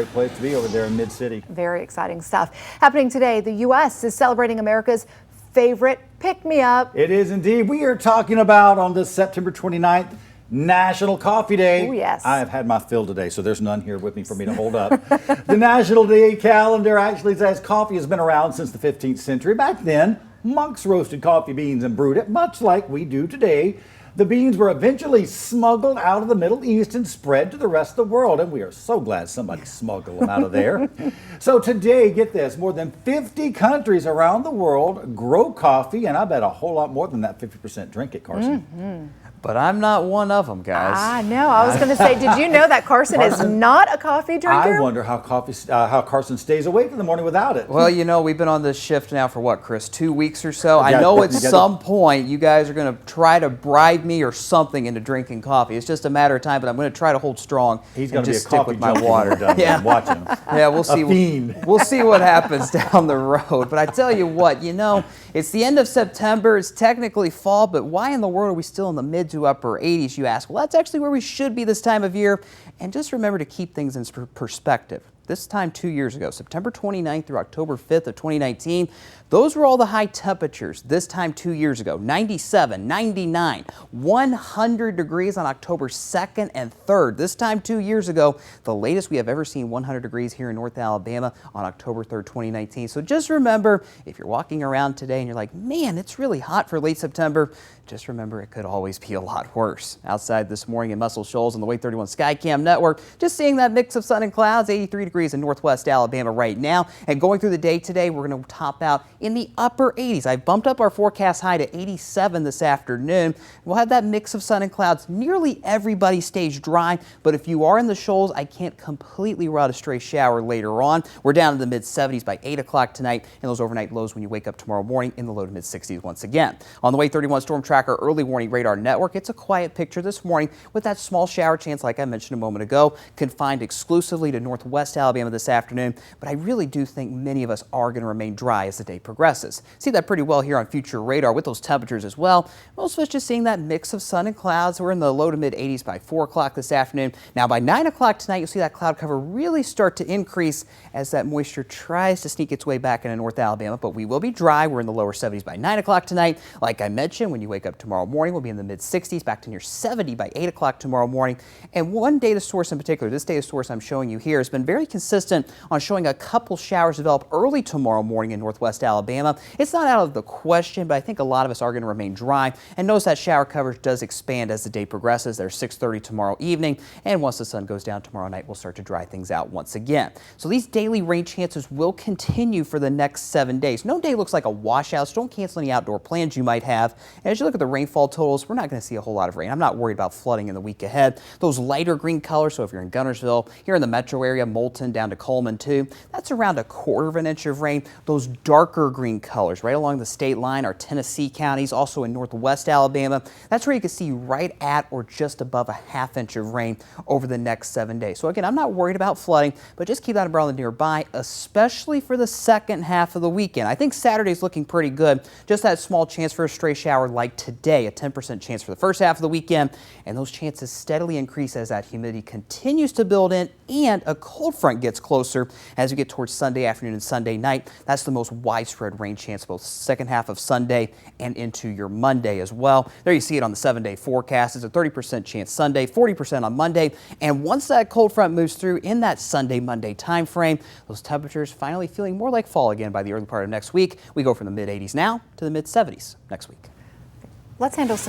Great place to be over there in Mid-City. Very exciting stuff. Happening today, the U.S. is celebrating America's favorite pick-me-up. It is indeed. We are talking about on this September 29th, National Coffee Day. Oh, yes. I have had my fill today, so there's none here with me for me to hold up. The National Day calendar actually says coffee has been around since the 15th century. Back then, monks roasted coffee beans and brewed it, much like we do today. The beans were eventually smuggled out of the Middle East and spread to the rest of the world, and we are so glad somebody smuggled them out of there. So today, get this, more than 50 countries around the world grow coffee, and I bet a whole lot more than that 50% drink it, Carson. But I'm not one of them, guys. I know. I was going to say, did you know that Carson is not a coffee drinker? I wonder how Carson stays awake in the morning without it. Well, you know, we've been on this shift now for what, Chris, 2 weeks or so? Yeah, I know at some point you guys are going to try to bribe me or something into drinking coffee. It's just a matter of time, but I'm going to try to hold strong. He's going to be a stick coffee with my junkie water. when we're done. Yeah. Watch him. Yeah, we'll see. A fiend. We'll see what happens down the road. But I tell you what, you know, it's the end of September. It's technically fall, but why in the world are we still in the mid to upper 80s, you ask? Well, that's actually where we should be this time of year. And just remember to keep things in perspective. This time 2 years ago, September 29th through October 5th of 2019, those were all the high temperatures this time 2 years ago. 97, 99, 100 degrees on October 2nd and 3rd. This time 2 years ago, the latest we have ever seen 100 degrees here in North Alabama on October 3rd, 2019. So just remember, if you're walking around today and you're like, man, it's really hot for late September, just remember it could always be a lot worse. Outside this morning in Muscle Shoals on the WAATS 31 Skycam network, just seeing that mix of sun and clouds, 83 degrees in northwest Alabama right now. And going through the day today, we're going to top out in the upper 80s. I've bumped up our forecast high to 87 this afternoon. We'll have that mix of sun and clouds. Nearly everybody stays dry, but if you are in the Shoals, I can't completely rule out a stray shower later on. We're down in the mid 70s by 8 o'clock tonight, and those overnight lows when you wake up tomorrow morning in the low to mid 60s once again. On the WAATS 31 Storm Tracker early warning radar network, it's a quiet picture this morning with that small shower chance, like I mentioned a moment ago, confined exclusively to northwest Alabama this afternoon, but I really do think many of us are going to remain dry as the day progresses. See that pretty well here on future radar with those temperatures as well. Most of us just seeing that mix of sun and clouds. We're in the low to mid 80s by 4 o'clock this afternoon. Now by 9 o'clock tonight, you'll see that cloud cover really start to increase as that moisture tries to sneak its way back into North Alabama, but we will be dry. We're in the lower 70s by 9 o'clock tonight. Like I mentioned, when you wake up tomorrow morning, we'll be in the mid 60s, back to near 70 by 8 o'clock tomorrow morning. And one data source in particular, this data source I'm showing you here, has been very consistent on showing a couple showers develop early tomorrow morning in northwest Alabama. It's not out of the question, but I think a lot of us are going to remain dry. And notice that shower coverage does expand as the day progresses. There's 6:30 tomorrow evening, and once the sun goes down tomorrow night, we'll start to dry things out once again. So these daily rain chances will continue for the next 7 days. No day looks like a washout, so don't cancel any outdoor plans you might have. And as you look at the rainfall totals, we're not going to see a whole lot of rain. I'm not worried about flooding in the week ahead. Those lighter green colors, so if you're in Gunnersville, here in the metro area, Moulton down to Coleman too, that's around 1/4 of an inch of rain. Those darker green colors right along the state line are Tennessee counties, also in northwest Alabama. That's where you can see right at or just above 1/2 inch of rain over the next 7 days. So again, I'm not worried about flooding, but just keep that umbrella nearby, especially for the second half of the weekend. I think Saturday's looking pretty good. Just that small chance for a stray shower like today, a 10% chance for the first half of the weekend, and those chances steadily increase as that humidity continues to build in and a cold front gets closer as we get towards Sunday afternoon and Sunday night. That's the most widespread rain chance both second half of Sunday and into your Monday as well. There you see it on the 7-day forecast. It's a 30% chance Sunday, 40% on Monday, and once that cold front moves through in that Sunday-Monday time frame, those temperatures finally feeling more like fall again by the early part of next week. We go from the mid 80s now to the mid 70s next week. Let's handle some